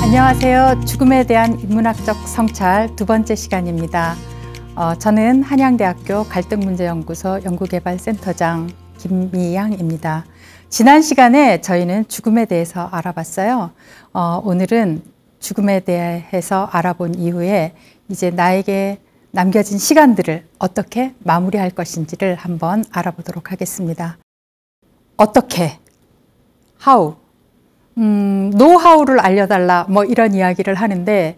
안녕하세요. 죽음에 대한 인문학적 성찰 두 번째 시간입니다. 저는 한양대학교 갈등문제연구소 연구개발센터장 김미양입니다. 지난 시간에 저희는 죽음에 대해서 알아봤어요. 오늘은 죽음에 대해서 알아본 이후에 이제 나에게 남겨진 시간들을 어떻게 마무리할 것인지를 한번 알아보도록 하겠습니다. 어떻게? How? 노하우를 알려달라 뭐 이런 이야기를 하는데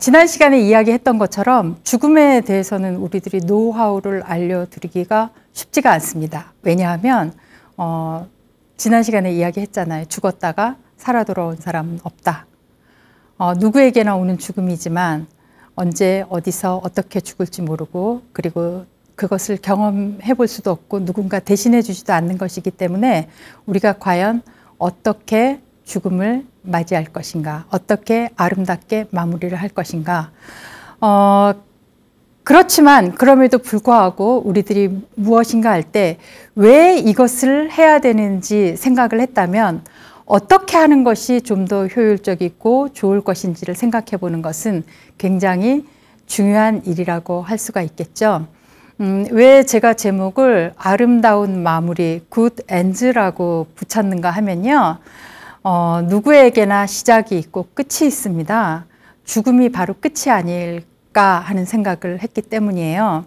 지난 시간에 이야기했던 것처럼 죽음에 대해서는 우리들이 노하우를 알려드리기가 쉽지가 않습니다. 왜냐하면 지난 시간에 이야기했잖아요. 죽었다가 살아 돌아온 사람은 없다. 누구에게나 오는 죽음이지만 언제 어디서 어떻게 죽을지 모르고 그리고 그것을 경험해 볼 수도 없고 누군가 대신해 주지도 않는 것이기 때문에 우리가 과연 어떻게 죽음을 맞이할 것인가, 어떻게 아름답게 마무리를 할 것인가. 그렇지만 그럼에도 불구하고 우리들이 무엇인가 할 때 왜 이것을 해야 되는지 생각을 했다면 어떻게 하는 것이 좀 더 효율적이고 좋을 것인지를 생각해 보는 것은 굉장히 중요한 일이라고 할 수가 있겠죠. 왜 제가 제목을 아름다운 마무리, good end라고 붙였는가 하면요. 누구에게나 시작이 있고 끝이 있습니다. 죽음이 바로 끝이 아닐까 하는 생각을 했기 때문이에요.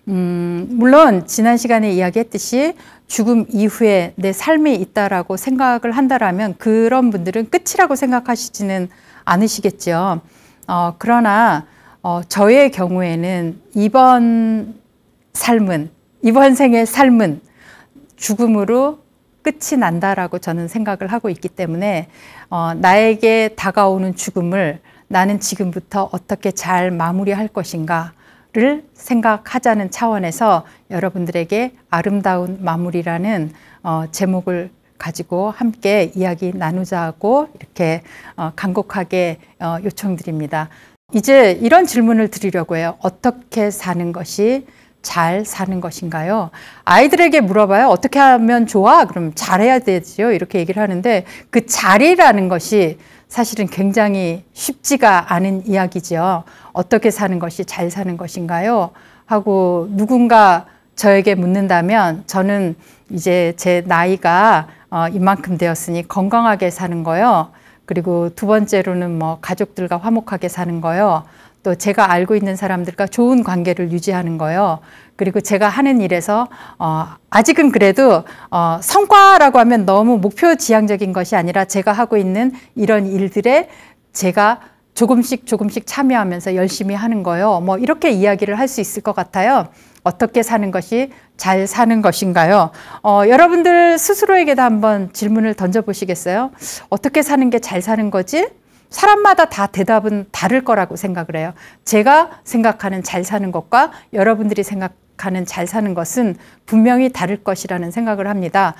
물론 지난 시간에 이야기했듯이 죽음 이후에 내 삶이 있다라고 생각을 한다라면 그런 분들은 끝이라고 생각하시지는 않으시겠죠. 그러나 저의 경우에는 이번 생의 삶은 죽음으로 끝이 난다라고 저는 생각을 하고 있기 때문에 나에게 다가오는 죽음을 나는 지금부터 어떻게 잘 마무리할 것인가를 생각하자는 차원에서 여러분들에게 아름다운 마무리라는 제목을 가지고 함께 이야기 나누자고 이렇게 간곡하게 요청드립니다. 이제 이런 질문을 드리려고 해요. 어떻게 사는 것이 잘 사는 것인가요? 아이들에게 물어봐요. 어떻게 하면 좋아? 그럼 잘해야 되죠. 이렇게 얘기를 하는데 그 잘이라는 것이 사실은 굉장히 쉽지가 않은 이야기죠. 어떻게 사는 것이 잘 사는 것인가요? 하고 누군가 저에게 묻는다면 저는 이제 제 나이가 이만큼 되었으니 건강하게 사는 거요. 그리고 두 번째로는 뭐 가족들과 화목하게 사는 거요. 또 제가 알고 있는 사람들과 좋은 관계를 유지하는 거요. 그리고 제가 하는 일에서 아직은 그래도 성과라고 하면 너무 목표 지향적인 것이 아니라 제가 하고 있는 이런 일들에 제가 조금씩 참여하면서 열심히 하는 거요. 뭐 이렇게 이야기를 할 수 있을 것 같아요. 어떻게 사는 것이 잘 사는 것인가요? 여러분들 스스로에게도 한번 질문을 던져보시겠어요? 어떻게 사는 게 잘 사는 거지? 사람마다 다 대답은 다를 거라고 생각을 해요. 제가 생각하는 잘 사는 것과 여러분들이 생각하는 잘 사는 것은 분명히 다를 것이라는 생각을 합니다.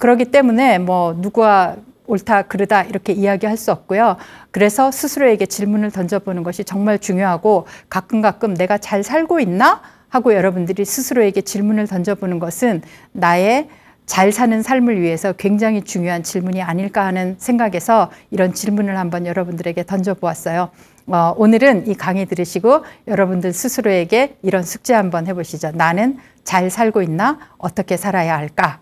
그렇기 때문에 뭐 누구와 옳다 그르다 이렇게 이야기할 수 없고요. 그래서 스스로에게 질문을 던져보는 것이 정말 중요하고 가끔 내가 잘 살고 있나? 하고 여러분들이 스스로에게 질문을 던져보는 것은 나의 잘 사는 삶을 위해서 굉장히 중요한 질문이 아닐까 하는 생각에서 이런 질문을 한번 여러분들에게 던져보았어요. 오늘은 이 강의 들으시고 여러분들 스스로에게 이런 숙제 한번 해보시죠. 나는 잘 살고 있나? 어떻게 살아야 할까?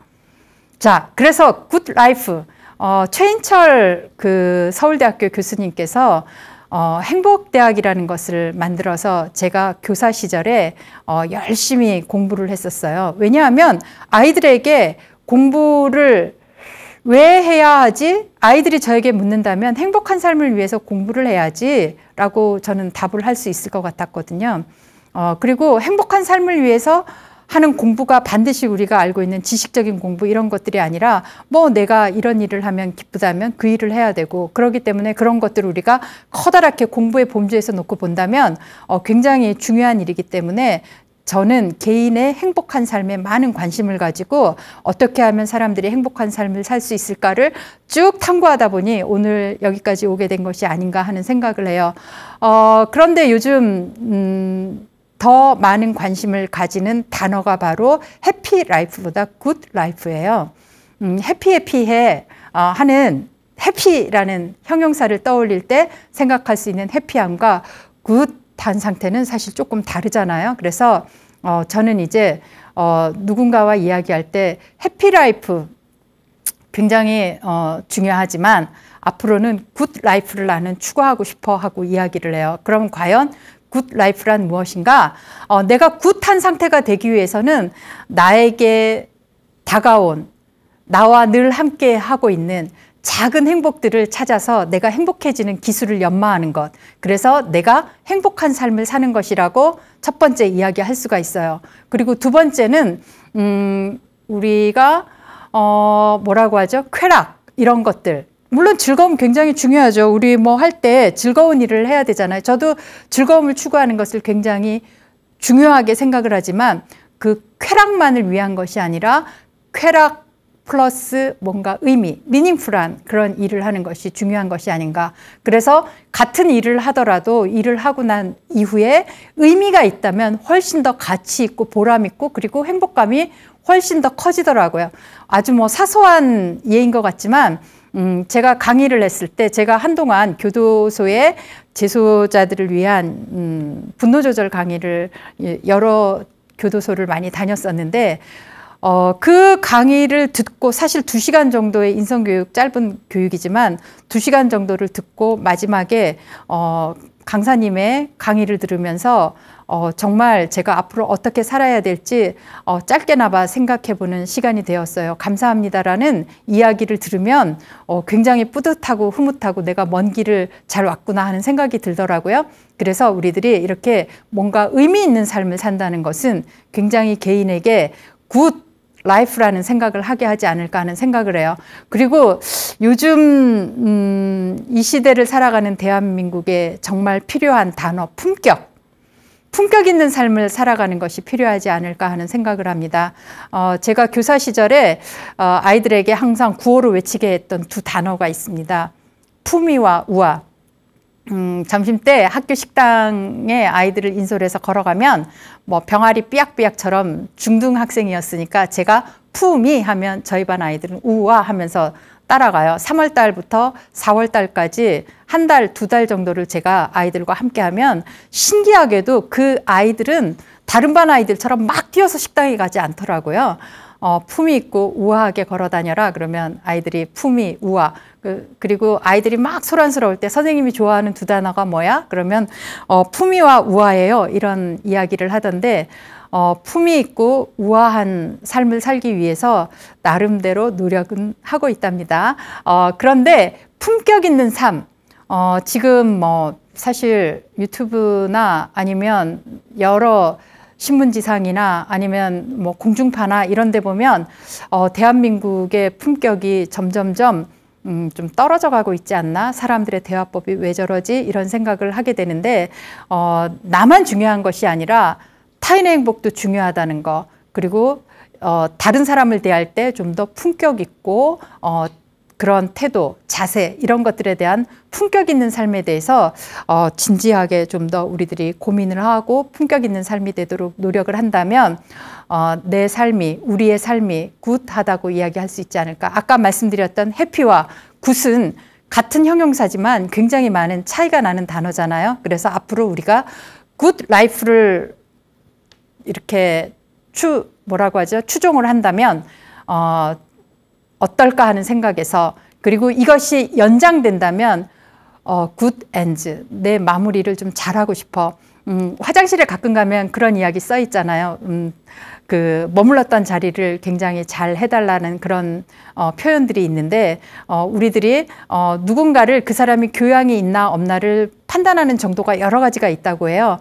자, 그래서 굿 라이프. 최인철 그 서울대학교 교수님께서 행복대학이라는 것을 만들어서 제가 교사 시절에 열심히 공부를 했었어요. 왜냐하면 아이들에게 공부를 왜 해야 하지? 아이들이 저에게 묻는다면 행복한 삶을 위해서 공부를 해야지 라고 저는 답을 할 수 있을 것 같았거든요. 그리고 행복한 삶을 위해서 하는 공부가 반드시 우리가 알고 있는 지식적인 공부 이런 것들이 아니라 뭐 내가 이런 일을 하면 기쁘다면 그 일을 해야 되고 그렇기 때문에 그런 것들을 우리가 커다랗게 공부의 범주에서 놓고 본다면 굉장히 중요한 일이기 때문에 저는 개인의 행복한 삶에 많은 관심을 가지고 어떻게 하면 사람들이 행복한 삶을 살 수 있을까를 쭉 탐구하다 보니 오늘 여기까지 오게 된 것이 아닌가 하는 생각을 해요. 그런데 요즘 더 많은 관심을 가지는 단어가 바로 해피 라이프보다 굿 라이프예요. 해피해 하는 해피라는 형용사를 떠올릴 때 생각할 수 있는 해피함과 굿한 상태는 사실 조금 다르잖아요. 그래서 저는 이제 누군가와 이야기할 때 해피라이프 굉장히 중요하지만 앞으로는 굿 라이프를 나는 추구하고 싶어 하고 이야기를 해요. 그럼 과연 굿 라이프란 무엇인가? 내가 굿한 상태가 되기 위해서는 나에게 다가온, 나와 늘 함께 하고 있는 작은 행복들을 찾아서 내가 행복해지는 기술을 연마하는 것. 그래서 내가 행복한 삶을 사는 것이라고 첫 번째 이야기할 수가 있어요. 그리고 두 번째는 우리가 뭐라고 하죠? 쾌락 이런 것들. 물론 즐거움 굉장히 중요하죠. 우리 뭐 할 때 즐거운 일을 해야 되잖아요. 저도 즐거움을 추구하는 것을 굉장히 중요하게 생각을 하지만 그 쾌락만을 위한 것이 아니라 쾌락 플러스 뭔가 의미, 미닝풀한 그런 일을 하는 것이 중요한 것이 아닌가. 그래서 같은 일을 하더라도 일을 하고 난 이후에 의미가 있다면 훨씬 더 가치 있고 보람 있고 그리고 행복감이 훨씬 더 커지더라고요. 아주 뭐 사소한 예인 것 같지만 제가 강의를 했을 때 제가 한동안 교도소의 재소자들을 위한 분노조절 강의를 여러 교도소를 많이 다녔었는데 그 강의를 듣고 사실 2시간 정도의 인성교육 짧은 교육이지만 2시간 정도를 듣고 마지막에 강사님의 강의를 들으면서 정말 제가 앞으로 어떻게 살아야 될지 짧게나마 생각해보는 시간이 되었어요. 감사합니다라는 이야기를 들으면 굉장히 뿌듯하고 흐뭇하고 내가 먼 길을 잘 왔구나 하는 생각이 들더라고요. 그래서 우리들이 이렇게 뭔가 의미 있는 삶을 산다는 것은 굉장히 개인에게 굿 라이프라는 생각을 하게 하지 않을까 하는 생각을 해요. 그리고 요즘 이 시대를 살아가는 대한민국에 정말 필요한 단어 품격. 품격 있는 삶을 살아가는 것이 필요하지 않을까 하는 생각을 합니다. 제가 교사 시절에 아이들에게 항상 구호로 외치게 했던 두 단어가 있습니다. 품위와 우아. 점심때 학교 식당에 아이들을 인솔해서 걸어가면 뭐 병아리 삐약삐약처럼 중등 학생이었으니까 제가 품위 하면 저희 반 아이들은 우아 하면서 따라가요. 3월 달부터 4월 달까지 한 달, 2달 정도를 제가 아이들과 함께 하면 신기하게도 그 아이들은 다른 반 아이들처럼 막 뛰어서 식당에 가지 않더라고요. 품위 있고 우아하게 걸어 다녀라 그러면 아이들이 품위, 우아. 그리고 아이들이 막 소란스러울 때 선생님이 좋아하는 두 단어가 뭐야? 그러면 품위와 우아예요. 이런 이야기를 하던데 품위 있고 우아한 삶을 살기 위해서 나름대로 노력은 하고 있답니다. 그런데 품격 있는 삶, 지금 뭐 사실 유튜브나 아니면 여러 신문지상이나 아니면 뭐 공중파나 이런 데 보면 대한민국의 품격이 점점점 좀 떨어져 가고 있지 않나? 사람들의 대화법이 왜 저러지? 이런 생각을 하게 되는데 나만 중요한 것이 아니라 타인의 행복도 중요하다는 거, 그리고 다른 사람을 대할 때 좀 더 품격 있고 그런 태도, 자세 이런 것들에 대한 품격 있는 삶에 대해서 진지하게 좀 더 우리들이 고민을 하고 품격 있는 삶이 되도록 노력을 한다면 내 삶이, 우리의 삶이 굿하다고 이야기할 수 있지 않을까. 아까 말씀드렸던 해피와 굿은 같은 형용사지만 굉장히 많은 차이가 나는 단어잖아요. 그래서 앞으로 우리가 굿 라이프를 이렇게 뭐라고 하죠? 추종을 한다면 어떨까 하는 생각에서, 그리고 이것이 연장된다면 good ends, 내 마무리를 좀 잘하고 싶어. 화장실에 가끔 가면 그런 이야기 써 있잖아요. 그 머물렀던 자리를 굉장히 잘 해달라는 그런 표현들이 있는데 우리들이 누군가를 그 사람이 교양이 있나 없나를 판단하는 정도가 여러 가지가 있다고 해요.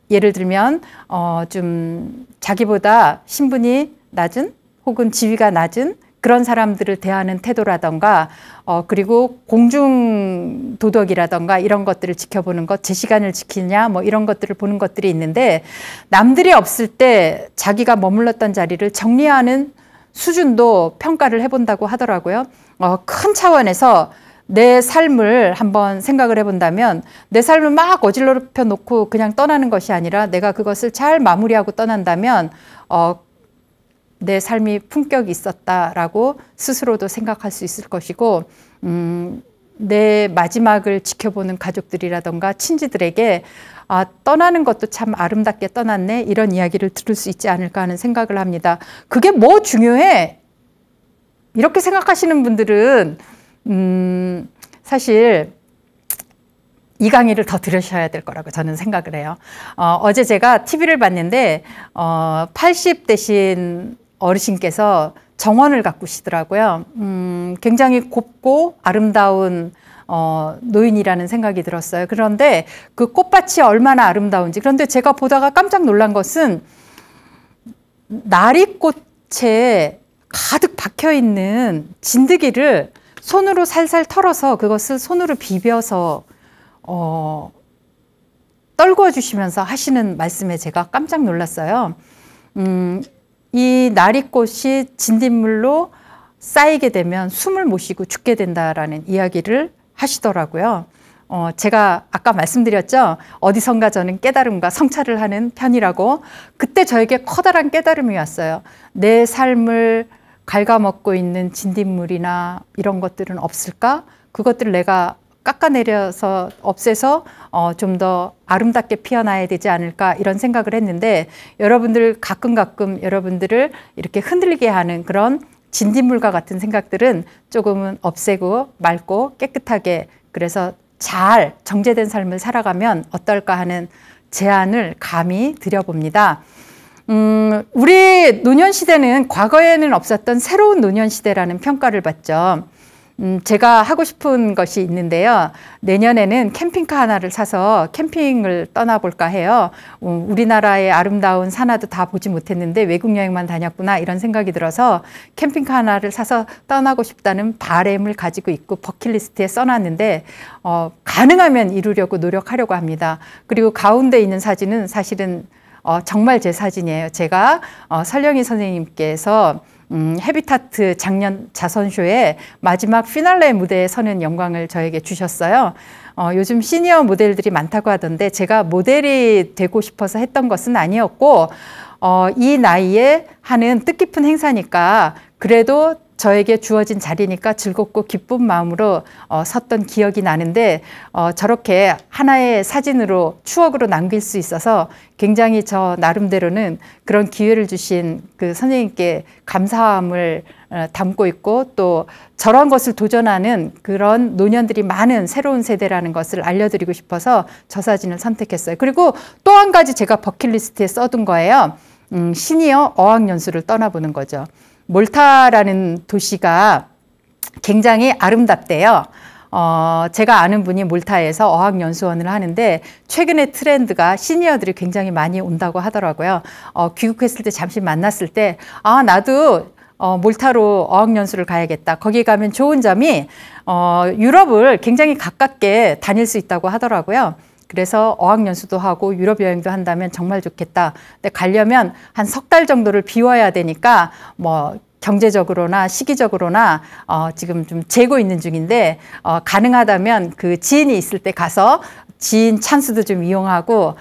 예를 들면 좀 자기보다 신분이 낮은 혹은 지위가 낮은 그런 사람들을 대하는 태도라던가 그리고 공중 도덕이라던가 이런 것들을 지켜보는 것, 제 시간을 지키냐 뭐 이런 것들을 보는 것들이 있는데, 남들이 없을 때 자기가 머물렀던 자리를 정리하는 수준도 평가를 해본다고 하더라고요. 큰 차원에서 내 삶을 한번 생각을 해본다면 내 삶을 막 어질러펴 놓고 그냥 떠나는 것이 아니라 내가 그것을 잘 마무리하고 떠난다면 내 삶이 품격이 있었다라고 스스로도 생각할 수 있을 것이고, 내 마지막을 지켜보는 가족들이라던가 친지들에게 떠나는 것도 참 아름답게 떠났네, 이런 이야기를 들을 수 있지 않을까 하는 생각을 합니다. 그게 뭐 중요해? 이렇게 생각하시는 분들은 사실 이 강의를 더 들으셔야 될 거라고 저는 생각을 해요. 어제 제가 TV를 봤는데 80 되신 어르신께서 정원을 가꾸시더라고요. 굉장히 곱고 아름다운 노인이라는 생각이 들었어요. 그런데 그 꽃밭이 얼마나 아름다운지. 그런데 제가 보다가 깜짝 놀란 것은 나리꽃에 가득 박혀있는 진드기를 손으로 살살 털어서 그것을 손으로 비벼서 떨구어 주시면서 하시는 말씀에 제가 깜짝 놀랐어요. 이 나리꽃이 진딧물로 쌓이게 되면 숨을 못 쉬고 죽게 된다라는 이야기를 하시더라고요. 제가 아까 말씀드렸죠. 어디선가 저는 깨달음과 성찰을 하는 편이라고. 그때 저에게 커다란 깨달음이 왔어요. 내 삶을 갉아먹고 있는 진딧물이나 이런 것들은 없을까? 그것들을 내가 깎아내려서 없애서 좀 더 아름답게 피어나야 되지 않을까, 이런 생각을 했는데, 여러분들 가끔 여러분들을 이렇게 흔들리게 하는 그런 진딧물과 같은 생각들은 조금은 없애고 맑고 깨끗하게, 그래서 잘 정제된 삶을 살아가면 어떨까 하는 제안을 감히 드려봅니다. 우리 노년시대는 과거에는 없었던 새로운 노년시대라는 평가를 받죠. 제가 하고 싶은 것이 있는데요. 내년에는 캠핑카 하나를 사서 캠핑을 떠나볼까 해요. 우리나라의 아름다운 산하도 다 보지 못했는데 외국 여행만 다녔구나, 이런 생각이 들어서 캠핑카 하나를 사서 떠나고 싶다는 바람을 가지고 있고 버킷리스트에 써놨는데 가능하면 이루려고 노력하려고 합니다. 그리고 가운데 있는 사진은 사실은 정말 제 사진이에요. 제가 설령희 선생님께서 헤비타트 작년 자선쇼의 마지막 피날레 무대에 서는 영광을 저에게 주셨어요. 요즘 시니어 모델들이 많다고 하던데 제가 모델이 되고 싶어서 했던 것은 아니었고, 이 나이에 하는 뜻깊은 행사니까, 그래도 저에게 주어진 자리니까 즐겁고 기쁜 마음으로 섰던 기억이 나는데, 저렇게 하나의 사진으로 추억으로 남길 수 있어서 굉장히 저 나름대로는 그런 기회를 주신 그 선생님께 감사함을 담고 있고, 또 저런 것을 도전하는 그런 노년들이 많은 새로운 세대라는 것을 알려드리고 싶어서 저 사진을 선택했어요. 그리고 또 한 가지 제가 버킷리스트에 써둔 거예요. 시니어 어학연수를 떠나보는 거죠. 몰타라는 도시가 굉장히 아름답대요. 제가 아는 분이 몰타에서 어학연수원을 하는데 최근에 트렌드가 시니어들이 굉장히 많이 온다고 하더라고요. 귀국했을 때 잠시 만났을 때 나도 몰타로 어학연수를 가야겠다. 거기 가면 좋은 점이 유럽을 굉장히 가깝게 다닐 수 있다고 하더라고요. 그래서 어학연수도 하고 유럽 여행도 한다면 정말 좋겠다. 근데 가려면 한 3달 정도를 비워야 되니까 뭐 경제적으로나 시기적으로나 지금 좀 재고 있는 중인데, 가능하다면 그 지인이 있을 때 가서 지인 찬스도 좀 이용하고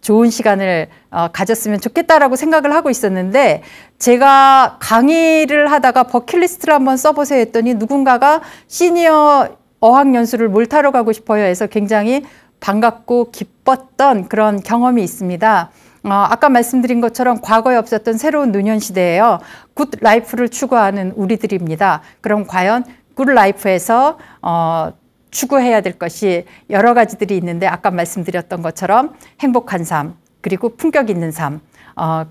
좋은 시간을 가졌으면 좋겠다라고 생각을 하고 있었는데, 제가 강의를 하다가 버킷리스트를 한번 써보세요 했더니 누군가가 시니어 어학연수를 몰타로 가고 싶어요 해서 굉장히 반갑고 기뻤던 그런 경험이 있습니다. 아까 말씀드린 것처럼 과거에 없었던 새로운 노년시대예요. 굿 라이프를 추구하는 우리들입니다. 그럼 과연 굿 라이프에서 추구해야 될 것이 여러 가지들이 있는데, 아까 말씀드렸던 것처럼 행복한 삶, 그리고 품격 있는 삶,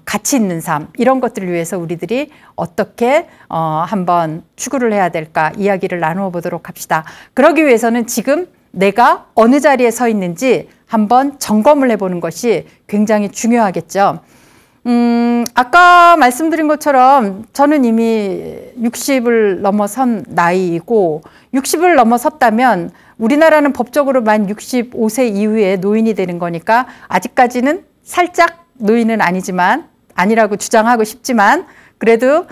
가치 있는 삶, 이런 것들을 위해서 우리들이 어떻게 한번 추구를 해야 될까, 이야기를 나누어 보도록 합시다. 그러기 위해서는 지금 내가 어느 자리에 서 있는지 한번 점검을 해보는 것이 굉장히 중요하겠죠. 아까 말씀드린 것처럼 저는 이미 60을 넘어선 나이이고, 60을 넘어섰다면 우리나라는 법적으로 만 65세 이후에 노인이 되는 거니까 아직까지는 살짝 노인은 아니라고 주장하고 싶지만 그래도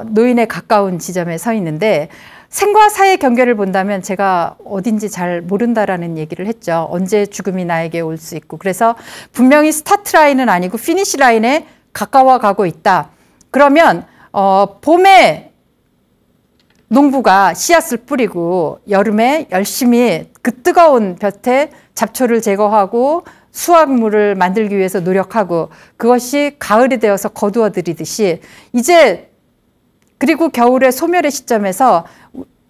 노인에 가까운 지점에 서 있는데, 생과 사의 경계를 본다면 제가 어딘지 잘 모른다라는 얘기를 했죠. 언제 죽음이 나에게 올 수 있고, 그래서 분명히 스타트 라인은 아니고 피니시 라인에 가까워 가고 있다. 그러면 봄에 농부가 씨앗을 뿌리고 여름에 열심히 그 뜨거운 볕에 잡초를 제거하고 수확물을 만들기 위해서 노력하고 그것이 가을이 되어서 거두어들이듯이 이제 그리고 겨울의 소멸의 시점에서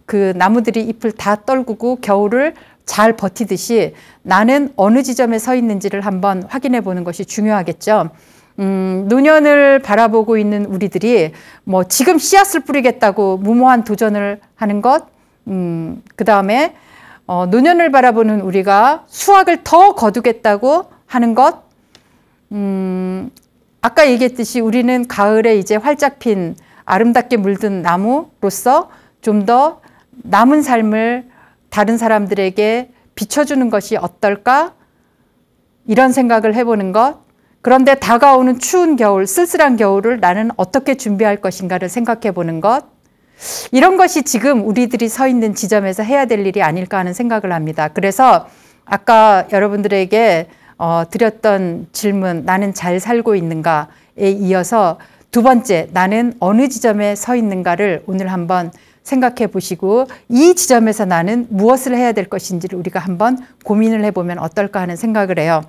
그 나무들이 잎을 다 떨구고 겨울을 잘 버티듯이 나는 어느 지점에 서 있는지를 한번 확인해 보는 것이 중요하겠죠. 노년을 바라보고 있는 우리들이 뭐 지금 씨앗을 뿌리겠다고 무모한 도전을 하는 것, 그 다음에 노년을 바라보는 우리가 수확을 더 거두겠다고 하는 것, 아까 얘기했듯이 우리는 가을에 이제 활짝 핀 아름답게 물든 나무로서 좀 더 남은 삶을 다른 사람들에게 비춰주는 것이 어떨까? 이런 생각을 해보는 것. 그런데 다가오는 추운 겨울, 쓸쓸한 겨울을 나는 어떻게 준비할 것인가를 생각해 보는 것. 이런 것이 지금 우리들이 서 있는 지점에서 해야 될 일이 아닐까 하는 생각을 합니다. 그래서 아까 여러분들에게 드렸던 질문, 나는 잘 살고 있는가에 이어서 두 번째, 나는 어느 지점에 서 있는가를 오늘 한번 생각해 보시고 이 지점에서 나는 무엇을 해야 될 것인지를 우리가 한번 고민을 해보면 어떨까 하는 생각을 해요.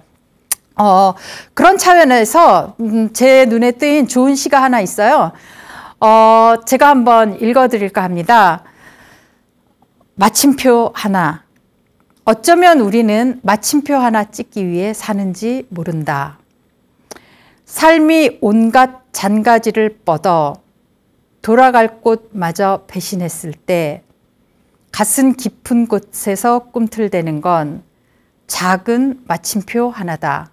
그런 차원에서 제 눈에 띄인 좋은 시가 하나 있어요. 제가 한번 읽어드릴까 합니다. 마침표 하나. 어쩌면 우리는 마침표 하나 찍기 위해 사는지 모른다. 삶이 온갖 잔가지를 뻗어 돌아갈 곳마저 배신했을 때 가슴 깊은 곳에서 꿈틀대는 건 작은 마침표 하나다.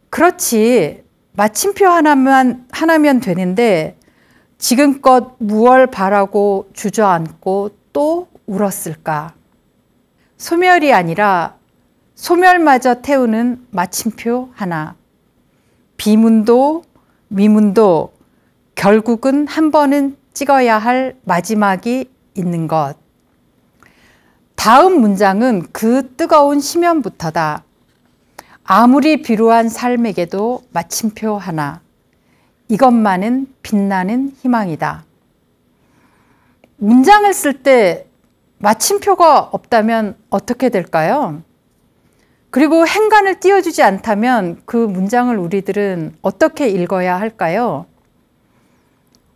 그렇지, 마침표 하나면 되는데 지금껏 무얼 바라고 주저앉고 또 울었을까? 소멸이 아니라 소멸마저 태우는 마침표 하나. 비문도 미문도 결국은 한 번은 찍어야 할 마지막이 있는 것. 다음 문장은 그 뜨거운 심연부터다. 아무리 비루한 삶에게도 마침표 하나. 이것만은 빛나는 희망이다. 문장을 쓸 때 마침표가 없다면 어떻게 될까요? 그리고 행간을 띄워주지 않다면 그 문장을 우리들은 어떻게 읽어야 할까요?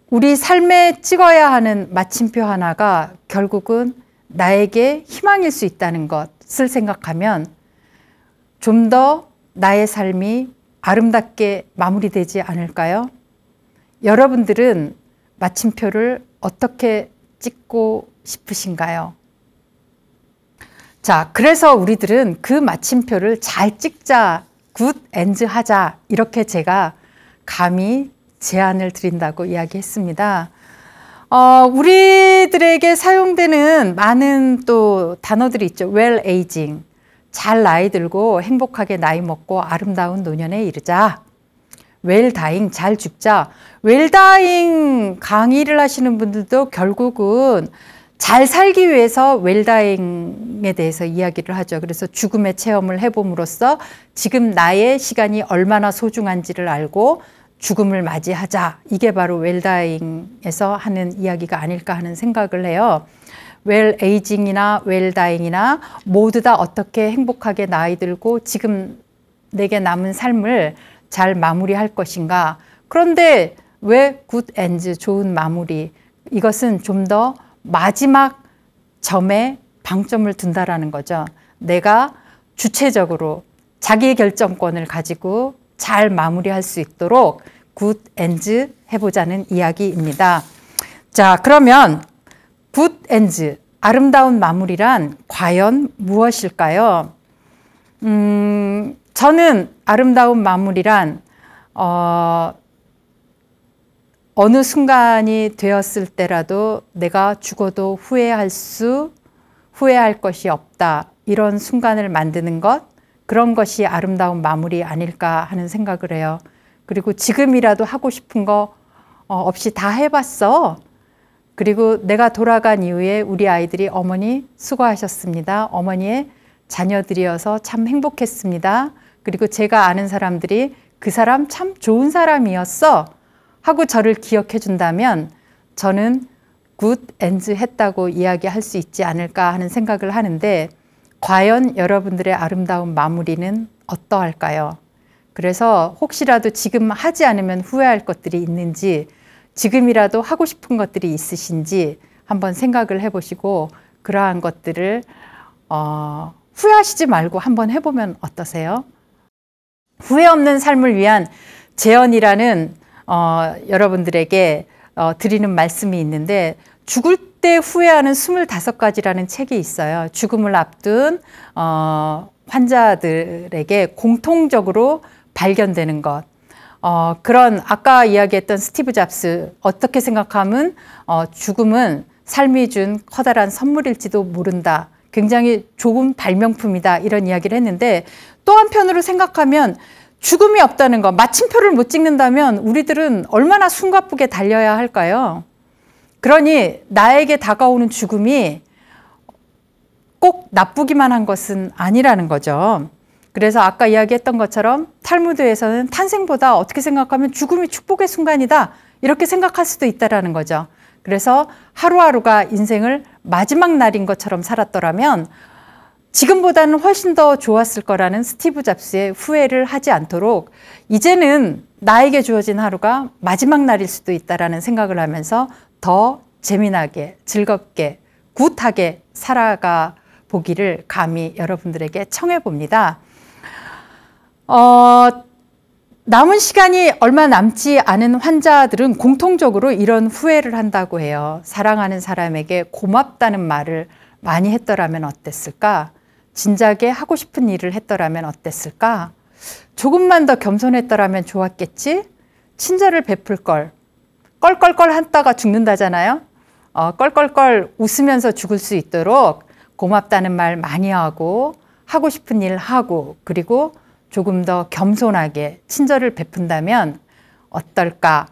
우리 삶에 찍어야 하는 마침표 하나가 결국은 나에게 희망일 수 있다는 것을 생각하면 좀 더 나의 삶이 아름답게 마무리되지 않을까요? 여러분들은 마침표를 어떻게 찍고 싶으신가요? 자, 그래서 우리들은 그 마침표를 잘 찍자, 굿 엔드 하자, 이렇게 제가 감히 제안을 드린다고 이야기했습니다. 우리들에게 사용되는 많은 또 단어들이 있죠. well aging, 잘 나이 들고 행복하게 나이 먹고 아름다운 노년에 이르자. well dying, 잘 죽자. well dying 강의를 하시는 분들도 결국은 잘 살기 위해서 well dying에 대해서 이야기를 하죠. 그래서 죽음의 체험을 해봄으로써 지금 나의 시간이 얼마나 소중한지를 알고 죽음을 맞이하자. 이게 바로 well dying에서 하는 이야기가 아닐까 하는 생각을 해요. well aging이나 well dying이나 모두 다 어떻게 행복하게 나이 들고 지금 내게 남은 삶을 잘 마무리할 것인가. 그런데 왜 good end, 좋은 마무리, 이것은 좀 더 마지막 점에 방점을 둔다라는 거죠. 내가 주체적으로 자기 결정권을 가지고 잘 마무리할 수 있도록 good end 해보자는 이야기입니다. 자, 그러면 good end, 아름다운 마무리란 과연 무엇일까요? 저는 아름다운 마무리란 어느 순간이 되었을 때라도 내가 죽어도 후회할 것이 없다. 이런 순간을 만드는 것, 그런 것이 아름다운 마무리 아닐까 하는 생각을 해요. 그리고 지금이라도 하고 싶은 거 없이 다 해봤어. 그리고 내가 돌아간 이후에 우리 아이들이 어머니 수고하셨습니다. 어머니의 자녀들이어서 참 행복했습니다. 그리고 제가 아는 사람들이 그 사람 참 좋은 사람이었어 하고 저를 기억해 준다면 저는 굿 엔드 했다고 이야기할 수 있지 않을까 하는 생각을 하는데, 과연 여러분들의 아름다운 마무리는 어떠할까요? 그래서 혹시라도 지금 하지 않으면 후회할 것들이 있는지, 지금이라도 하고 싶은 것들이 있으신지 한번 생각을 해보시고, 그러한 것들을 후회하시지 말고 한번 해보면 어떠세요? 후회 없는 삶을 위한 재현이라는 여러분들에게 드리는 말씀이 있는데, 죽을 때 후회하는 25가지라는 책이 있어요. 죽음을 앞둔 환자들에게 공통적으로 발견되는 것. 그런 아까 이야기했던 스티브 잡스, 어떻게 생각하면 죽음은 삶이 준 커다란 선물일지도 모른다. 굉장히 좋은 발명품이다. 이런 이야기를 했는데, 또 한편으로 생각하면 죽음이 없다는 것, 마침표를 못 찍는다면 우리들은 얼마나 숨가쁘게 달려야 할까요? 그러니 나에게 다가오는 죽음이 꼭 나쁘기만 한 것은 아니라는 거죠. 그래서 아까 이야기했던 것처럼 탈무드에서는 탄생보다 어떻게 생각하면 죽음이 축복의 순간이다, 이렇게 생각할 수도 있다는 거죠. 그래서 하루하루가 인생을 마지막 날인 것처럼 살았더라면 지금보다는 훨씬 더 좋았을 거라는 스티브 잡스의 후회를 하지 않도록, 이제는 나에게 주어진 하루가 마지막 날일 수도 있다는 생각을 하면서 더 재미나게, 즐겁게, 굿하게 살아가 보기를 감히 여러분들에게 청해 봅니다. 남은 시간이 얼마 남지 않은 환자들은 공통적으로 이런 후회를 한다고 해요. 사랑하는 사람에게 고맙다는 말을 많이 했더라면 어땠을까? 진작에 하고 싶은 일을 했더라면 어땠을까? 조금만 더 겸손했더라면 좋았겠지? 친절을 베풀 걸. 껄껄껄 한다가 죽는다잖아요. 껄껄껄 웃으면서 죽을 수 있도록 고맙다는 말 많이 하고, 하고 싶은 일 하고, 그리고 조금 더 겸손하게 친절을 베푼다면 어떨까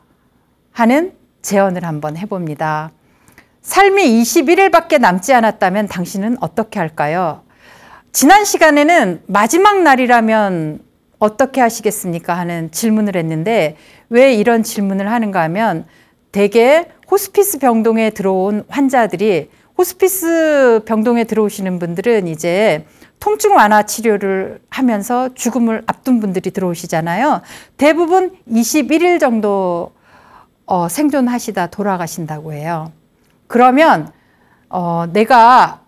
하는 제언을 한번 해봅니다. 삶이 21일밖에 남지 않았다면 당신은 어떻게 할까요? 지난 시간에는 마지막 날이라면 어떻게 하시겠습니까? 하는 질문을 했는데, 왜 이런 질문을 하는가 하면, 대개 호스피스 병동에 들어온 환자들이, 호스피스 병동에 들어오시는 분들은 이제 통증 완화 치료를 하면서 죽음을 앞둔 분들이 들어오시잖아요. 대부분 21일 정도 생존하시다 돌아가신다고 해요. 그러면 내가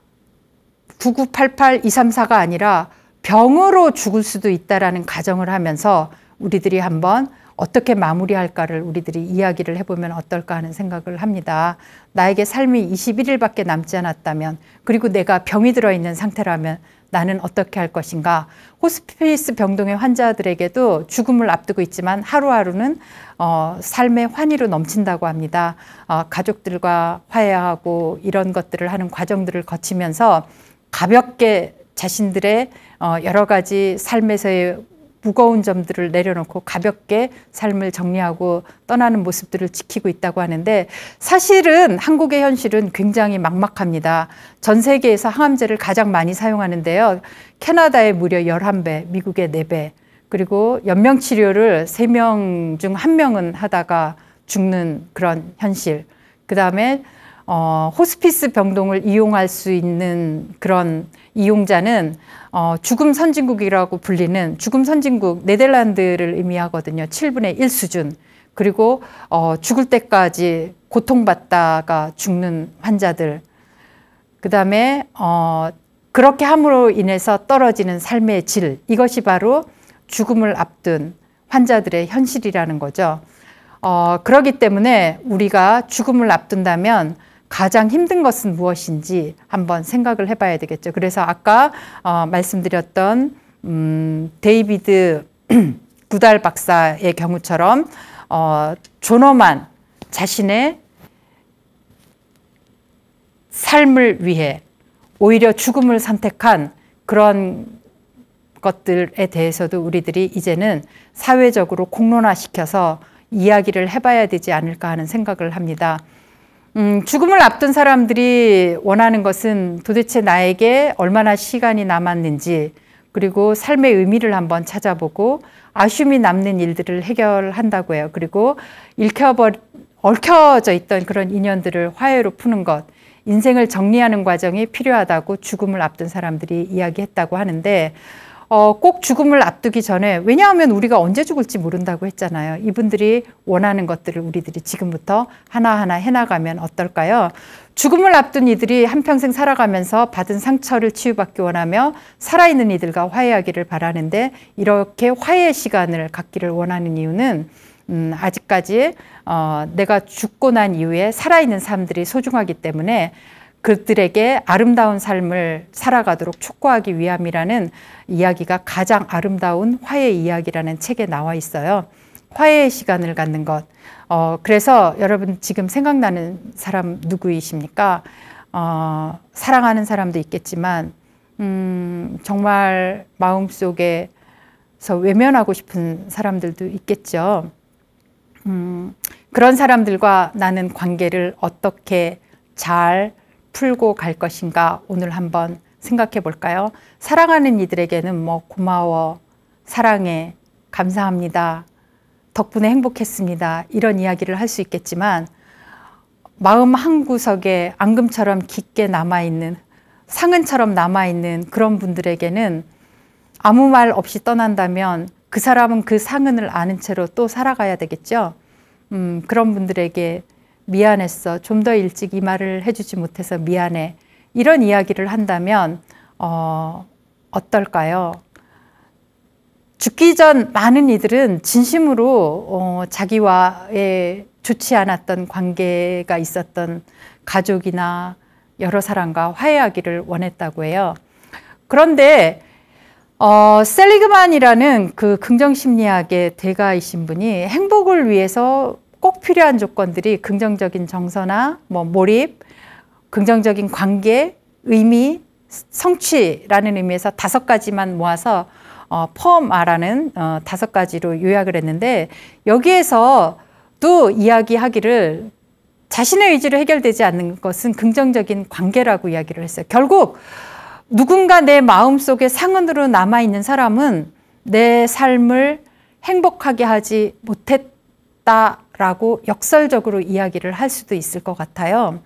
9988234가 아니라 병으로 죽을 수도 있다라는 가정을 하면서 우리들이 한번 어떻게 마무리할까를 우리들이 이야기를 해보면 어떨까 하는 생각을 합니다. 나에게 삶이 21일밖에 남지 않았다면, 그리고 내가 병이 들어있는 상태라면 나는 어떻게 할 것인가. 호스피스 병동의 환자들에게도 죽음을 앞두고 있지만 하루하루는 삶의 환희로 넘친다고 합니다. 가족들과 화해하고 이런 것들을 하는 과정들을 거치면서 가볍게 자신들의 여러 가지 삶에서의 무거운 점들을 내려놓고 가볍게 삶을 정리하고 떠나는 모습들을 지키고 있다고 하는데, 사실은 한국의 현실은 굉장히 막막합니다. 전 세계에서 항암제를 가장 많이 사용하는데요. 캐나다의 무려 11배, 미국의 4배, 그리고 연명치료를 3명 중 1명은 하다가 죽는 그런 현실. 그 다음에 호스피스 병동을 이용할 수 있는 그런 이용자는 죽음 선진국이라고 불리는, 죽음 선진국 네덜란드를 의미하거든요. 7분의 1 수준. 그리고 죽을 때까지 고통받다가 죽는 환자들. 그 다음에 그렇게 함으로 인해서 떨어지는 삶의 질. 이것이 바로 죽음을 앞둔 환자들의 현실이라는 거죠. 그렇기 때문에 우리가 죽음을 앞둔다면 가장 힘든 것은 무엇인지 한번 생각을 해봐야 되겠죠. 그래서 아까 말씀드렸던 데이비드 구달 박사의 경우처럼 존엄한 자신의 삶을 위해 오히려 죽음을 선택한 그런 것들에 대해서도 우리들이 이제는 사회적으로 공론화시켜서 이야기를 해봐야 되지 않을까 하는 생각을 합니다. 죽음을 앞둔 사람들이 원하는 것은 도대체 나에게 얼마나 시간이 남았는지, 그리고 삶의 의미를 한번 찾아보고 아쉬움이 남는 일들을 해결한다고 해요. 그리고 얽혀져 있던 그런 인연들을 화해로 푸는 것, 인생을 정리하는 과정이 필요하다고 죽음을 앞둔 사람들이 이야기했다고 하는데 꼭 죽음을 앞두기 전에, 왜냐하면 우리가 언제 죽을지 모른다고 했잖아요. 이분들이 원하는 것들을 우리들이 지금부터 하나하나 해나가면 어떨까요? 죽음을 앞둔 이들이 한평생 살아가면서 받은 상처를 치유받기 원하며 살아있는 이들과 화해하기를 바라는데, 이렇게 화해의 시간을 갖기를 원하는 이유는 아직까지 내가 죽고 난 이후에 살아있는 사람들이 소중하기 때문에 그들에게 아름다운 삶을 살아가도록 촉구하기 위함이라는 이야기가 가장 아름다운 화해 이야기라는 책에 나와 있어요. 화해의 시간을 갖는 것. 그래서 여러분 지금 생각나는 사람 누구이십니까? 사랑하는 사람도 있겠지만 정말 마음속에서 외면하고 싶은 사람들도 있겠죠. 그런 사람들과 나는 관계를 어떻게 잘 풀고 갈 것인가 오늘 한번 생각해 볼까요? 사랑하는 이들에게는 뭐 고마워, 사랑해, 감사합니다, 덕분에 행복했습니다, 이런 이야기를 할 수 있겠지만 마음 한구석에 앙금처럼 깊게 남아있는, 상흔처럼 남아있는 그런 분들에게는 아무 말 없이 떠난다면 그 사람은 그 상흔을 아는 채로 또 살아가야 되겠죠. 그런 분들에게 미안했어, 좀 더 일찍 이 말을 해주지 못해서 미안해, 이런 이야기를 한다면 어떨까요? 죽기 전 많은 이들은 진심으로 자기와의 좋지 않았던 관계가 있었던 가족이나 여러 사람과 화해하기를 원했다고 해요. 그런데 셀리그만이라는 그 긍정심리학의 대가이신 분이 행복을 위해서 꼭 필요한 조건들이 긍정적인 정서나 몰입, 긍정적인 관계, 의미, 성취라는 의미에서 5가지만 모아서 퍼마라는 5가지로 요약을 했는데, 여기에서도 이야기하기를 자신의 의지로 해결되지 않는 것은 긍정적인 관계라고 이야기를 했어요. 결국 누군가 내 마음속에 상흔으로 남아있는 사람은 내 삶을 행복하게 하지 못했다라고 역설적으로 이야기를 할 수도 있을 것 같아요.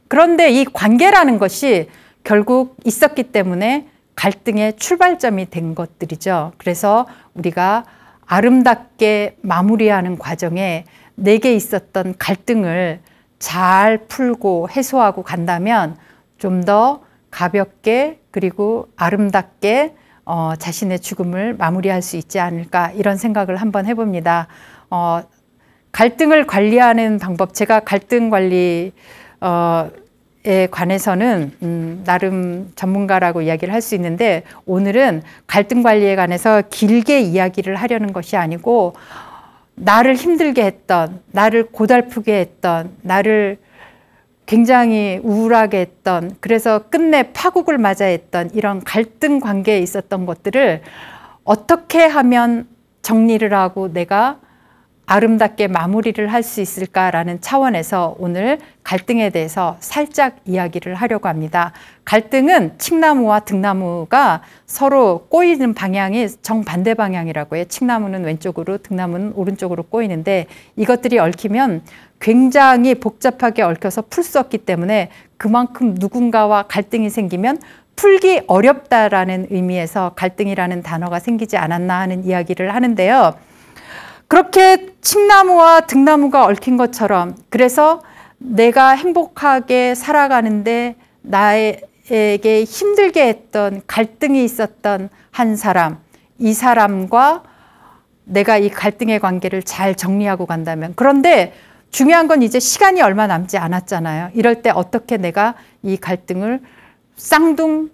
그런데 이 관계라는 것이 결국 있었기 때문에 갈등의 출발점이 된 것들이죠. 그래서 우리가 아름답게 마무리하는 과정에 내게 있었던 갈등을 잘 풀고 해소하고 간다면 좀 더 가볍게 그리고 아름답게 자신의 죽음을 마무리할 수 있지 않을까, 이런 생각을 한번 해봅니다. 갈등을 관리하는 방법, 제가 갈등 관리에 관해서는 나름 전문가라고 이야기를 할 수 있는데, 오늘은 갈등 관리에 관해서 길게 이야기를 하려는 것이 아니고, 나를 힘들게 했던, 나를 고달프게 했던, 나를 굉장히 우울하게 했던, 그래서 끝내 파국을 맞아 했던 이런 갈등 관계에 있었던 것들을 어떻게 하면 정리를 하고 내가 아름답게 마무리를 할 수 있을까라는 차원에서 오늘 갈등에 대해서 살짝 이야기를 하려고 합니다. 갈등은 칡나무와 등나무가 서로 꼬이는 방향이 정반대 방향이라고 해요. 칡나무는 왼쪽으로, 등나무는 오른쪽으로 꼬이는데, 이것들이 얽히면 굉장히 복잡하게 얽혀서 풀 수 없기 때문에 그만큼 누군가와 갈등이 생기면 풀기 어렵다라는 의미에서 갈등이라는 단어가 생기지 않았나 하는 이야기를 하는데요. 그렇게 칡나무와 등나무가 얽힌 것처럼, 그래서 내가 행복하게 살아가는데 나에게 힘들게 했던, 갈등이 있었던 한 사람, 이 사람과 내가 이 갈등의 관계를 잘 정리하고 간다면, 그런데 중요한 건 이제 시간이 얼마 남지 않았잖아요. 이럴 때 어떻게 내가 이 갈등을 쌍둥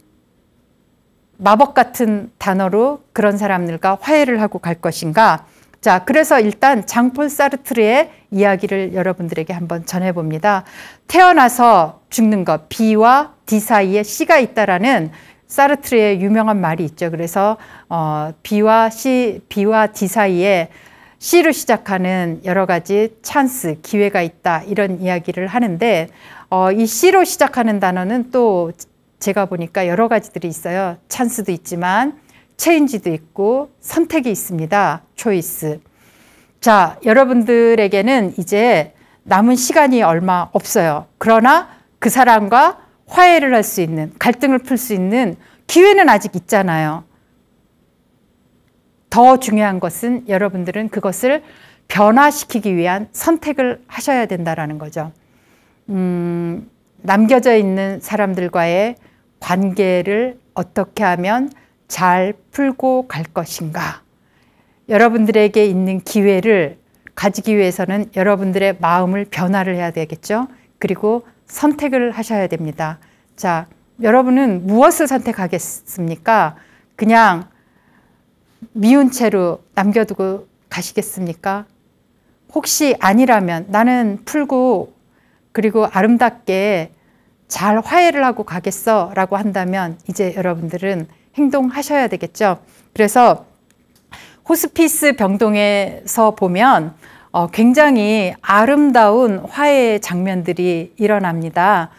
마법 같은 단어로 그런 사람들과 화해를 하고 갈 것인가. 자, 그래서 일단 장폴 사르트르의 이야기를 여러분들에게 한번 전해봅니다. 태어나서 죽는 것, B와 D 사이에 C가 있다라는 사르트르의 유명한 말이 있죠. 그래서 B와 D 사이에 C로 시작하는 여러 가지 찬스, 기회가 있다, 이런 이야기를 하는데, 이 C로 시작하는 단어는 또 제가 보니까 여러 가지들이 있어요. 찬스도 있지만 체인지도 있고 선택이 있습니다. 초이스. 자, 여러분들에게는 이제 남은 시간이 얼마 없어요. 그러나 그 사람과 화해를 할 수 있는, 갈등을 풀 수 있는 기회는 아직 있잖아요. 더 중요한 것은 여러분들은 그것을 변화시키기 위한 선택을 하셔야 된다는 거죠. 남겨져 있는 사람들과의 관계를 어떻게 하면 잘 풀고 갈 것인가. 여러분들에게 있는 기회를 가지기 위해서는 여러분들의 마음을 변화를 해야 되겠죠. 그리고 선택을 하셔야 됩니다. 자, 여러분은 무엇을 선택하겠습니까? 그냥 미운 채로 남겨두고 가시겠습니까? 혹시 아니라면 나는 풀고 그리고 아름답게 잘 화해를 하고 가겠어 라고 한다면 이제 여러분들은 행동하셔야 되겠죠. 그래서 호스피스 병동에서 보면 굉장히 아름다운 화해의 장면들이 일어납니다.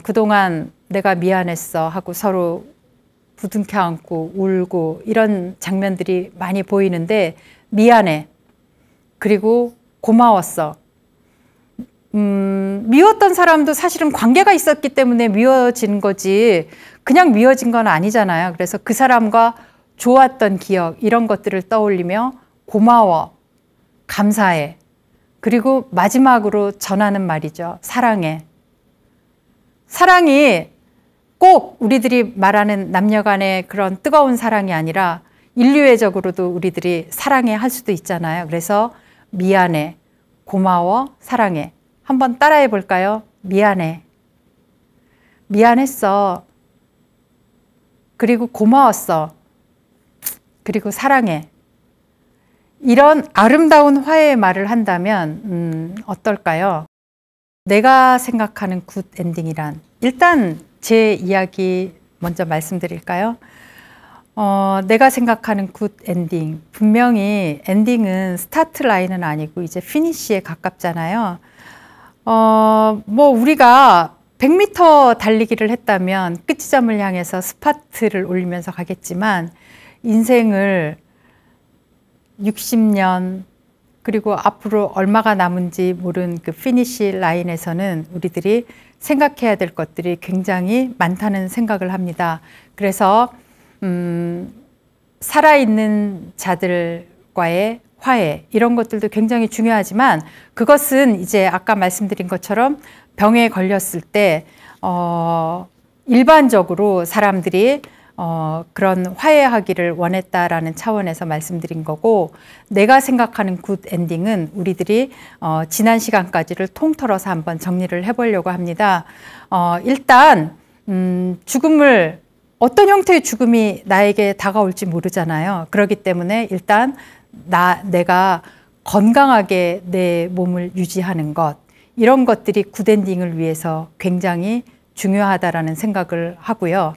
그동안 내가 미안했어 하고 서로 부둥켜 안고 울고 이런 장면들이 많이 보이는데 미안해. 그리고 고마웠어. 미웠던 사람도 사실은 관계가 있었기 때문에 미워진 거지 그냥 미워진 건 아니잖아요. 그래서 그 사람과 좋았던 기억 이런 것들을 떠올리며 고마워, 감사해. 그리고 마지막으로 전하는 말이죠. 사랑해. 사랑이 꼭 우리들이 말하는 남녀 간의 그런 뜨거운 사랑이 아니라 인류애적으로도 우리들이 사랑해 할 수도 있잖아요. 그래서 미안해, 고마워, 사랑해. 한번 따라해 볼까요? 미안해. 미안했어. 그리고 고마웠어. 그리고 사랑해. 이런 아름다운 화해의 말을 한다면 어떨까요? 내가 생각하는 굿 엔딩이란 일단 제 이야기 먼저 말씀드릴까요? 내가 생각하는 굿 엔딩. 분명히 엔딩은 스타트 라인은 아니고 이제 피니쉬에 가깝잖아요. 뭐 우리가 100m 달리기를 했다면 끝지점을 향해서 스파트를 올리면서 가겠지만 인생을 60년 그리고 앞으로 얼마가 남은지 모른 그 피니쉬 라인에서는 우리들이 생각해야 될 것들이 굉장히 많다는 생각을 합니다. 그래서 살아있는 자들과의 화해 이런 것들도 굉장히 중요하지만 그것은 이제 아까 말씀드린 것처럼 병에 걸렸을 때 일반적으로 사람들이 그런 화해하기를 원했다라는 차원에서 말씀드린 거고 내가 생각하는 굿 엔딩은 우리들이 지난 시간까지를 통틀어서 한번 정리를 해보려고 합니다. 일단 죽음을 어떤 형태의 죽음이 나에게 다가올지 모르잖아요. 그렇기 때문에 일단 내가 건강하게 내 몸을 유지하는 것 이런 것들이 굿엔딩을 위해서 굉장히 중요하다라는 생각을 하고요.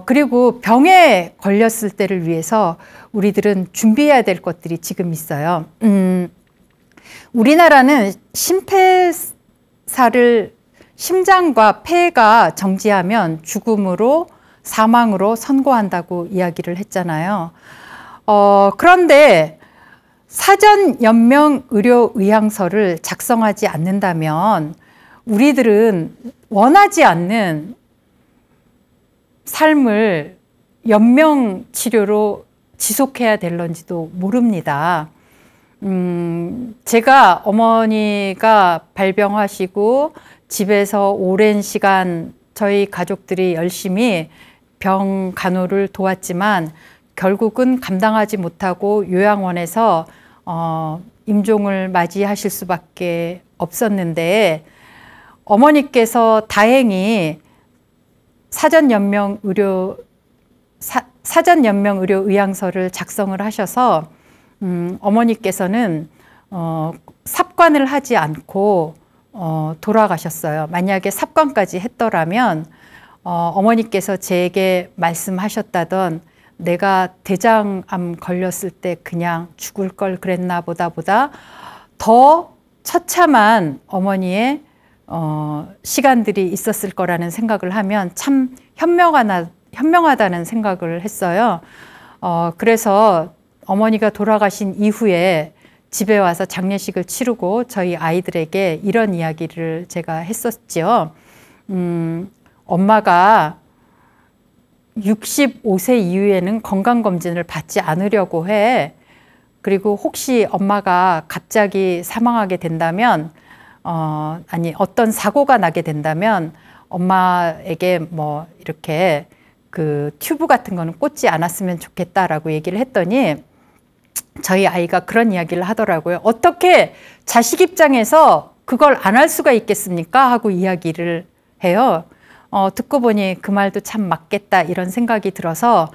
그리고 병에 걸렸을 때를 위해서 우리들은 준비해야 될 것들이 지금 있어요. 우리나라는 심장과 폐가 정지하면 죽음으로 사망으로 선고한다고 이야기를 했잖아요. 그런데 사전 연명 의료 의향서를 작성하지 않는다면 우리들은 원하지 않는 삶을 연명 치료로 지속해야 될런지도 모릅니다. 제가 어머니가 발병하시고 집에서 오랜 시간 저희 가족들이 열심히 병 간호를 도왔지만 결국은 감당하지 못하고 요양원에서 임종을 맞이하실 수밖에 없었는데 어머니께서 다행히 사전 연명 의료 의향서를 작성을 하셔서 어머니께서는 삽관을 하지 않고 돌아가셨어요. 만약에 삽관까지 했더라면 어머니께서 제게 말씀하셨다던 내가 대장암 걸렸을 때 그냥 죽을 걸 그랬나 보다 더 처참한 어머니의 시간들이 있었을 거라는 생각을 하면 참 현명하다는 생각을 했어요. 그래서 어머니가 돌아가신 이후에 집에 와서 장례식을 치르고 저희 아이들에게 이런 이야기를 제가 했었죠. 엄마가 65세 이후에는 건강검진을 받지 않으려고 해. 그리고 혹시 엄마가 갑자기 사망하게 된다면, 어떤 사고가 나게 된다면 엄마에게 뭐 이렇게 그 튜브 같은 거는 꽂지 않았으면 좋겠다라고 얘기를 했더니 저희 아이가 그런 이야기를 하더라고요. 어떻게 자식 입장에서 그걸 안 할 수가 있겠습니까? 하고 이야기를 해요. 듣고 보니 그 말도 참 맞겠다 이런 생각이 들어서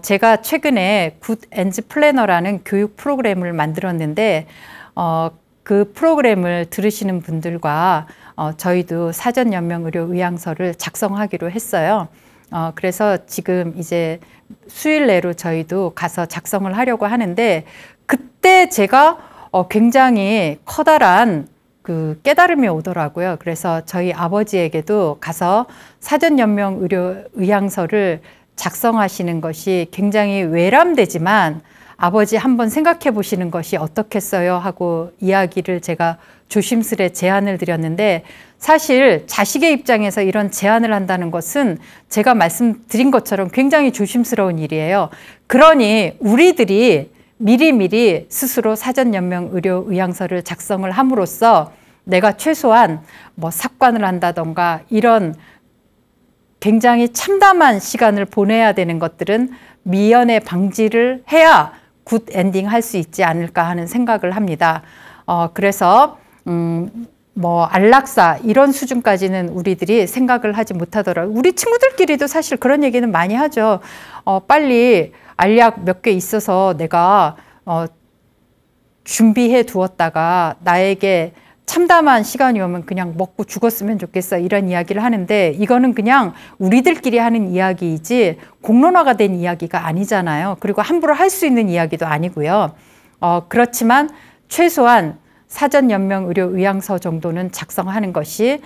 제가 최근에 굿 엔드 플래너라는 교육 프로그램을 만들었는데 그 프로그램을 들으시는 분들과 저희도 사전연명의료의향서를 작성하기로 했어요. 그래서 지금 이제 수일 내로 저희도 가서 작성을 하려고 하는데 그때 제가 굉장히 커다란 그 깨달음이 오더라고요. 그래서 저희 아버지에게도 가서 사전연명의료의향서를 작성하시는 것이 굉장히 외람되지만 아버지 한번 생각해 보시는 것이 어떻겠어요 하고 이야기를 제가 조심스레 제안을 드렸는데 사실 자식의 입장에서 이런 제안을 한다는 것은 제가 말씀드린 것처럼 굉장히 조심스러운 일이에요. 그러니 우리들이 미리미리 스스로 사전연명의료의향서를 작성을 함으로써 내가 최소한 뭐 삭관을 한다던가 이런 굉장히 참담한 시간을 보내야 되는 것들은 미연에 방지를 해야 굿 엔딩 할 수 있지 않을까 하는 생각을 합니다. 그래서 뭐 안락사 이런 수준까지는 우리들이 생각을 하지 못하더라고요. 우리 친구들끼리도 사실 그런 얘기는 많이 하죠. 빨리 알약 몇 개 있어서 내가 준비해 두었다가 나에게 참담한 시간이 오면 그냥 먹고 죽었으면 좋겠어 이런 이야기를 하는데 이거는 그냥 우리들끼리 하는 이야기이지 공론화가 된 이야기가 아니잖아요. 그리고 함부로 할 수 있는 이야기도 아니고요. 그렇지만 최소한 사전연명의료의향서 정도는 작성하는 것이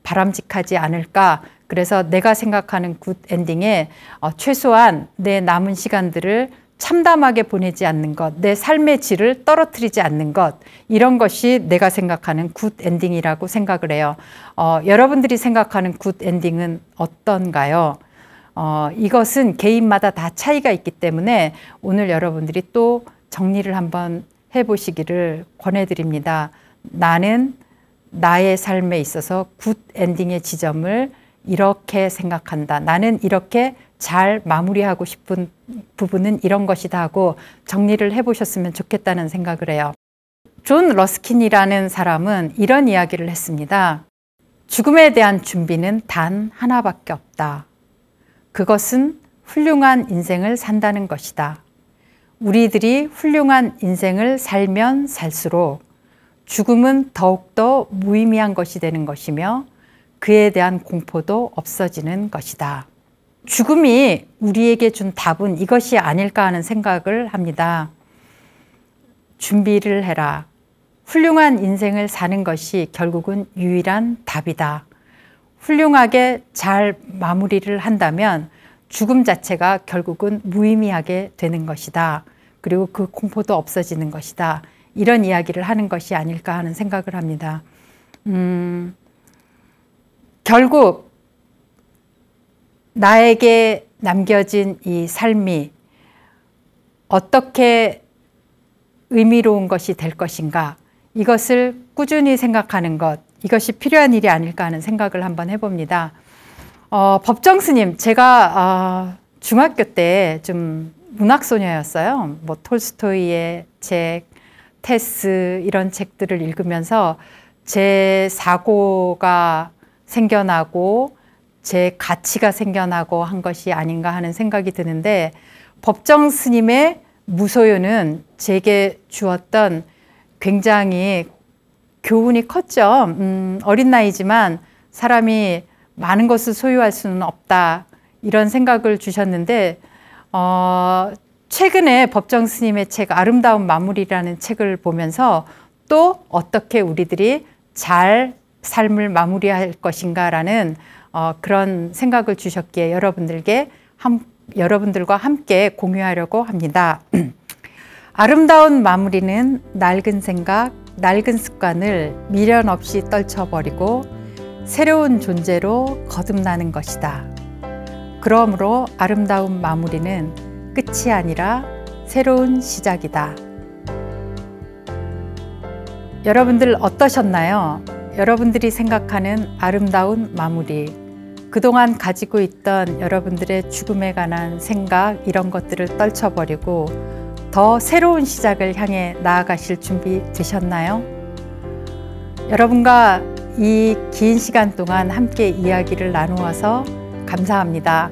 바람직하지 않을까. 그래서 내가 생각하는 굿 엔딩에 최소한 내 남은 시간들을 참담하게 보내지 않는 것, 내 삶의 질을 떨어뜨리지 않는 것, 이런 것이 내가 생각하는 굿 엔딩이라고 생각을 해요. 여러분들이 생각하는 굿 엔딩은 어떤가요? 이것은 개인마다 다 차이가 있기 때문에 오늘 여러분들이 또 정리를 한번 해보시기를 권해드립니다. 나는 나의 삶에 있어서 굿 엔딩의 지점을 이렇게 생각한다. 나는 이렇게 잘 마무리하고 싶은 부분은 이런 것이다 하고 정리를 해보셨으면 좋겠다는 생각을 해요. 존 러스킨이라는 사람은 이런 이야기를 했습니다. 죽음에 대한 준비는 단 하나밖에 없다. 그것은 훌륭한 인생을 산다는 것이다. 우리들이 훌륭한 인생을 살면 살수록 죽음은 더욱더 무의미한 것이 되는 것이며 그에 대한 공포도 없어지는 것이다. 죽음이 우리에게 준 답은 이것이 아닐까 하는 생각을 합니다. 준비를 해라. 훌륭한 인생을 사는 것이 결국은 유일한 답이다. 훌륭하게 잘 마무리를 한다면 죽음 자체가 결국은 무의미하게 되는 것이다. 그리고 그 공포도 없어지는 것이다. 이런 이야기를 하는 것이 아닐까 하는 생각을 합니다. 결국 나에게 남겨진 이 삶이 어떻게 의미로운 것이 될 것인가, 이것을 꾸준히 생각하는 것, 이것이 필요한 일이 아닐까 하는 생각을 한번 해봅니다. 법정 스님, 제가 중학교 때 좀 문학소녀였어요. 뭐 톨스토이의 책, 테스 이런 책들을 읽으면서 제 사고가 생겨나고 제 가치가 생겨나고 한 것이 아닌가 하는 생각이 드는데 법정 스님의 무소유는 제게 주었던 굉장히 교훈이 컸죠. 어린 나이지만 사람이 많은 것을 소유할 수는 없다 이런 생각을 주셨는데 최근에 법정 스님의 책 아름다운 마무리라는 책을 보면서 또 어떻게 우리들이 잘 삶을 마무리할 것인가라는 그런 생각을 주셨기에 여러분들께 여러분들과 함께 공유하려고 합니다. 아름다운 마무리는 낡은 생각, 낡은 습관을 미련 없이 떨쳐버리고 새로운 존재로 거듭나는 것이다. 그러므로 아름다운 마무리는 끝이 아니라 새로운 시작이다. 여러분들 어떠셨나요? 여러분들이 생각하는 아름다운 마무리, 그동안 가지고 있던 여러분들의 죽음에 관한 생각, 이런 것들을 떨쳐버리고 더 새로운 시작을 향해 나아가실 준비 되셨나요? 여러분과 이 긴 시간 동안 함께 이야기를 나누어서 감사합니다.